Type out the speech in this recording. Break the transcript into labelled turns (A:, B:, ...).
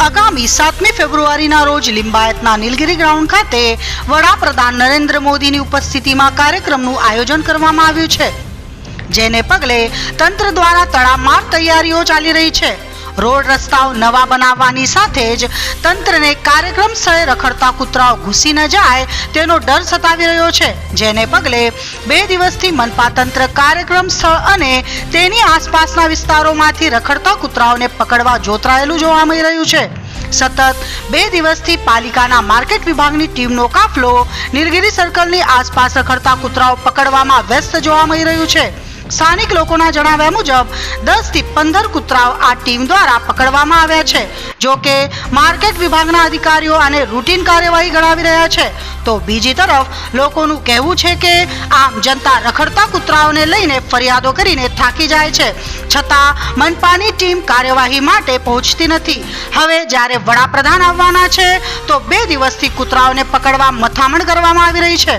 A: આગામી 7મી ફેબ્રુઆરીના રોજ લિંબાયતના નીલગિરી ગ્રાઉન્ડ ખાતે વડાપ્રધાન નરેન્દ્ર મોદીની ઉપસ્થિતિમાં કાર્યક્રમનું આયોજન કરવામાં આવ્યું છે, જેને પગલે તંત્ર દ્વારા તડામાર તૈયારીઓ ચાલી રહી છે. રોડ રસ્તાઓ નવા બનાવવાની સાથે જ તંત્રને કાર્યક્રમ સ્થળે રખડતા કૂતરાઓ ઘૂસી ન જાય તેનો ડર સતાવી રહ્યો છે, જેને પગલે 2 દિવસથી મનપા તંત્ર કાર્યક્રમ સ્થળ અને તેની આસપાસના વિસ્તારોમાંથી રખડતા કૂતરાઓને પકડવા જોતરાયેલું જોવા મળી રહ્યું છે. સતત 2 દિવસથી પાલિકાના માર્કેટ વિભાગની ટીમનો કાફલો નીલગિરી સર્કલની આસપાસ રખડતા કૂતરાઓ પકડવામાં વ્યસ્ત જોવા મળી રહ્યું છે. સ્થાનિક લોકોના જણાવ્યા મુજબ 10 થી 15 કૂતરાઓ આ ટીમ દ્વારા પકડવામાં આવ્યા છે. જો કે માર્કેટ વિભાગના અધિકારીઓ આને રૂટીન કાર્યવાહી ગણાવી રહ્યા છે, તો બીજી તરફ લોકોનું કહેવું છે કે આમ જનતા રખડતા કૂતરાઓને લઈને ફરિયાદો કરીને થાકી જાય છે, છતાં મનપાની ટીમ કાર્યવાહી માટે પહોંચતી નથી. હવે જ્યારે વડાપ્રધાન આવવાના છે તો 2 દિવસથી કૂતરાઓને પકડવા મથામણ કરવામાં આવી રહી છે.